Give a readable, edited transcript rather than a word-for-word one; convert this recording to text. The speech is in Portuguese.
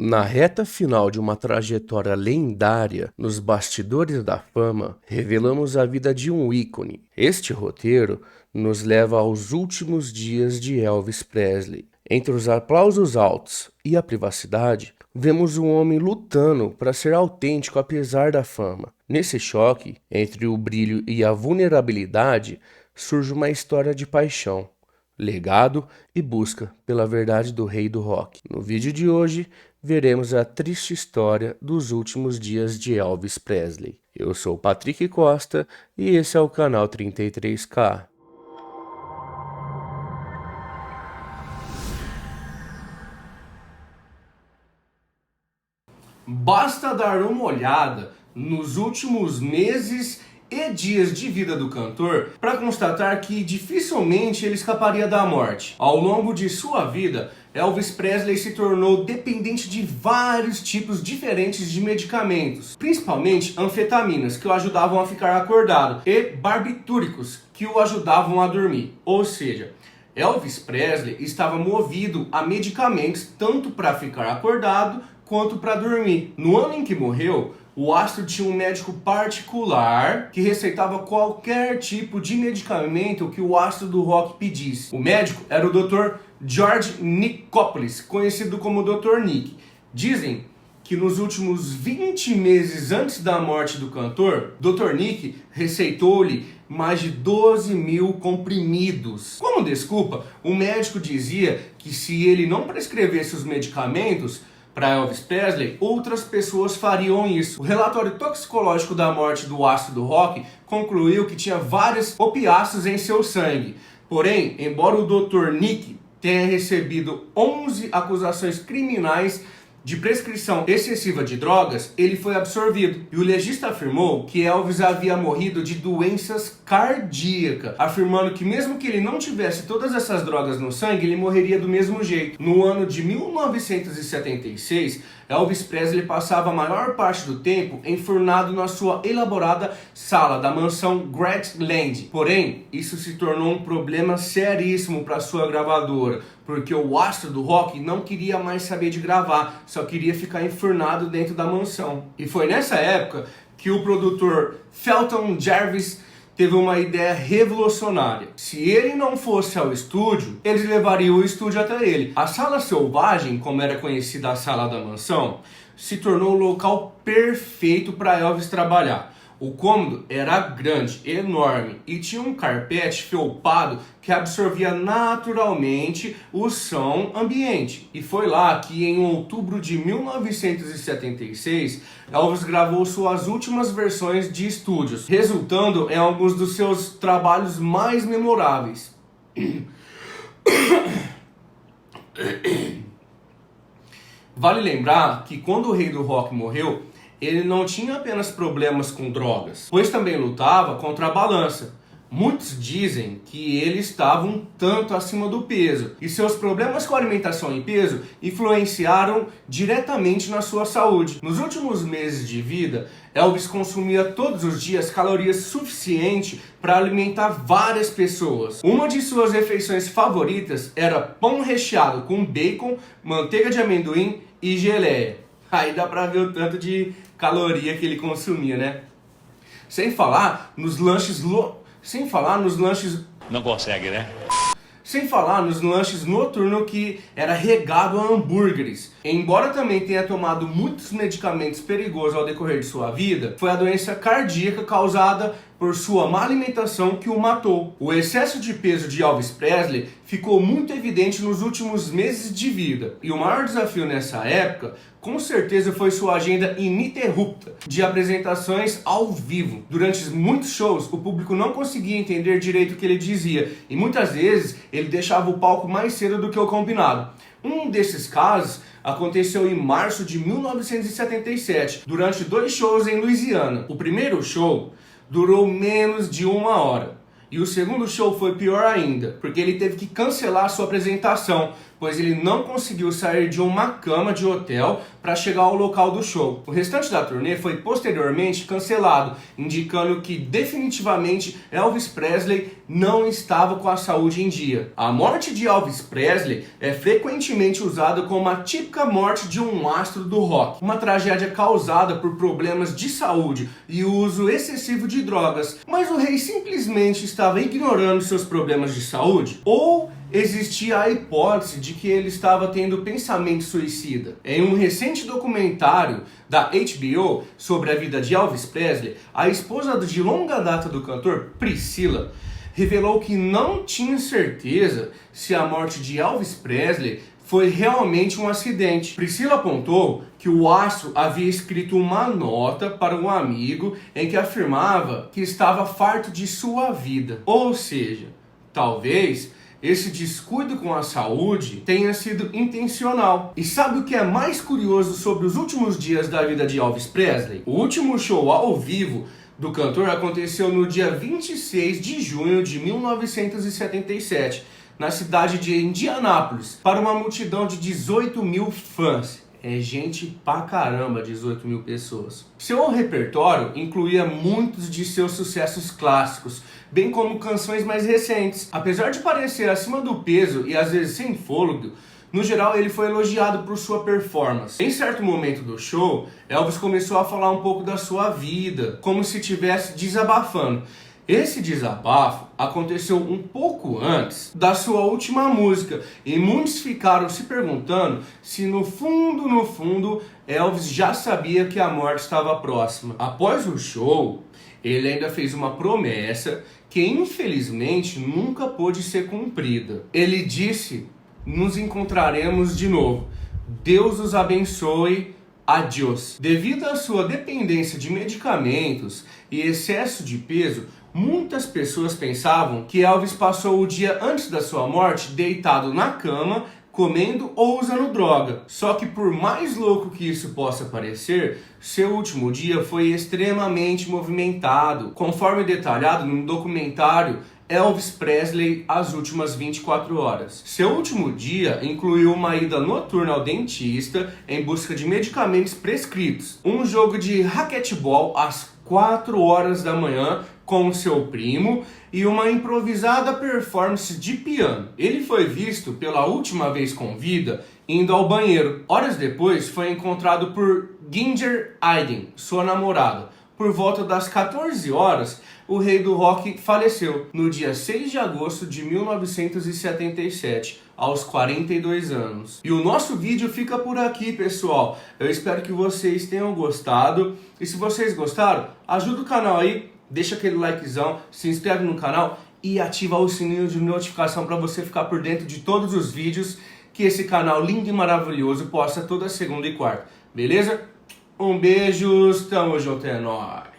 Na reta final de uma trajetória lendária nos bastidores da fama, revelamos a vida de um ícone. Este roteiro nos leva aos últimos dias de Elvis Presley. Entre os aplausos altos e a privacidade, vemos um homem lutando para ser autêntico apesar da fama. Nesse choque entre o brilho e a vulnerabilidade, surge uma história de paixão, legado e busca pela verdade do rei do rock. No vídeo de hoje, veremos a triste história dos últimos dias de Elvis Presley. Eu sou Patrick Costa e esse é o canal 33K. Basta dar uma olhada nos últimos meses e dias de vida do cantor para constatar que dificilmente ele escaparia da morte. Ao longo de sua vida, Elvis Presley se tornou dependente de vários tipos diferentes de medicamentos, principalmente anfetaminas, que o ajudavam a ficar acordado, e barbitúricos, que o ajudavam a dormir. Ou seja, Elvis Presley estava movido a medicamentos tanto para ficar acordado quanto para dormir. No ano em que morreu, o astro tinha um médico particular que receitava qualquer tipo de medicamento que o astro do rock pedisse. O médico era o Dr. George Nicopolis, conhecido como Dr. Nick. Dizem que nos últimos 20 meses antes da morte do cantor, Dr. Nick receitou-lhe mais de 12 mil comprimidos. Como desculpa, o médico dizia que se ele não prescrevesse os medicamentos para Elvis Presley, outras pessoas fariam isso. O relatório toxicológico da morte do astro do rock concluiu que tinha vários opiáceos em seu sangue. Porém, embora o Dr. Nick tenha recebido 11 acusações criminais de prescrição excessiva de drogas, ele foi absolvido. E o legista afirmou que Elvis havia morrido de doenças cardíacas, afirmando que mesmo que ele não tivesse todas essas drogas no sangue, ele morreria do mesmo jeito. No ano de 1976, Elvis Presley passava a maior parte do tempo enfurnado na sua elaborada sala da mansão Graceland. Porém, isso se tornou um problema seríssimo para sua gravadora, porque o astro do rock não queria mais saber de gravar, só queria ficar enfurnado dentro da mansão. E foi nessa época que o produtor Felton Jervis teve uma ideia revolucionária. Se ele não fosse ao estúdio, eles levariam o estúdio até ele. A sala selvagem, como era conhecida a sala da mansão, se tornou o local perfeito para Elvis trabalhar. O cômodo era grande, enorme e tinha um carpete felpado que absorvia naturalmente o som ambiente. E foi lá que em outubro de 1976, Elvis gravou suas últimas versões de estúdios, resultando em alguns dos seus trabalhos mais memoráveis. Vale lembrar que quando o rei do rock morreu, ele não tinha apenas problemas com drogas, pois também lutava contra a balança. Muitos dizem que ele estava um tanto acima do peso, e seus problemas com alimentação e peso influenciaram diretamente na sua saúde. Nos últimos meses de vida, Elvis consumia todos os dias calorias suficientes para alimentar várias pessoas. Uma de suas refeições favoritas era pão recheado com bacon, manteiga de amendoim e geleia. Aí dá pra ver o tanto de caloria que ele consumia, né? Sem falar nos lanches Não consegue, né? Sem falar nos lanches noturnos que era regado a hambúrgueres. Embora também tenha tomado muitos medicamentos perigosos ao decorrer de sua vida, foi a doença cardíaca causada por sua má alimentação que o matou. O excesso de peso de Elvis Presley ficou muito evidente nos últimos meses de vida. E o maior desafio nessa época, com certeza, foi sua agenda ininterrupta de apresentações ao vivo. Durante muitos shows, o público não conseguia entender direito o que ele dizia, e muitas vezes ele deixava o palco mais cedo do que o combinado. Um desses casos aconteceu em março de 1977, durante 2 shows em Louisiana. O primeiro show durou menos de 1 hora. E o segundo show foi pior ainda, porque ele teve que cancelar sua apresentação, pois ele não conseguiu sair de uma cama de hotel para chegar ao local do show. O restante da turnê foi posteriormente cancelado, indicando que definitivamente Elvis Presley não estava com a saúde em dia. A morte de Elvis Presley é frequentemente usada como a típica morte de um astro do rock, uma tragédia causada por problemas de saúde e o uso excessivo de drogas. Mas o rei simplesmente estava ignorando seus problemas de saúde? Ou existia a hipótese de que ele estava tendo pensamento suicida? Em um recente documentário da HBO sobre a vida de Elvis Presley, a esposa de longa data do cantor, Priscilla, revelou que não tinha certeza se a morte de Elvis Presley foi realmente um acidente. Priscilla apontou que o astro havia escrito uma nota para um amigo em que afirmava que estava farto de sua vida. Ou seja, talvez esse descuido com a saúde tenha sido intencional. E sabe o que é mais curioso sobre os últimos dias da vida de Elvis Presley? O último show ao vivo do cantor aconteceu no dia 26 de junho de 1977, na cidade de Indianápolis, para uma multidão de 18 mil fãs. É gente pra caramba, 18 mil pessoas. Seu repertório incluía muitos de seus sucessos clássicos, bem como canções mais recentes. Apesar de parecer acima do peso e às vezes sem fôlego, no geral ele foi elogiado por sua performance. Em certo momento do show, Elvis começou a falar um pouco da sua vida, como se estivesse desabafando. Esse desabafo aconteceu um pouco antes da sua última música e muitos ficaram se perguntando se no fundo, Elvis já sabia que a morte estava próxima. Após o show, ele ainda fez uma promessa que infelizmente nunca pôde ser cumprida. Ele disse: "Nos encontraremos de novo. Deus os abençoe. Adiós." Devido à sua dependência de medicamentos e excesso de peso, muitas pessoas pensavam que Elvis passou o dia antes da sua morte deitado na cama, comendo ou usando droga. Só que por mais louco que isso possa parecer, seu último dia foi extremamente movimentado, conforme detalhado no documentário Elvis Presley, As Últimas 24 Horas. Seu último dia incluiu uma ida noturna ao dentista em busca de medicamentos prescritos, um jogo de raquetebol às 4 horas da manhã com seu primo e uma improvisada performance de piano. Ele foi visto pela última vez com vida indo ao banheiro. Horas depois foi encontrado por Ginger Aiden, sua namorada. Por volta das 14 horas, o rei do rock faleceu no dia 6 de agosto de 1977, aos 42 anos. E o nosso vídeo fica por aqui, pessoal. Eu espero que vocês tenham gostado. E se vocês gostaram, ajuda o canal aí, deixa aquele likezão, se inscreve no canal e ativa o sininho de notificação para você ficar por dentro de todos os vídeos que esse canal lindo e maravilhoso posta toda segunda e quarta. Beleza? Um beijo, tamo junto, é nóis!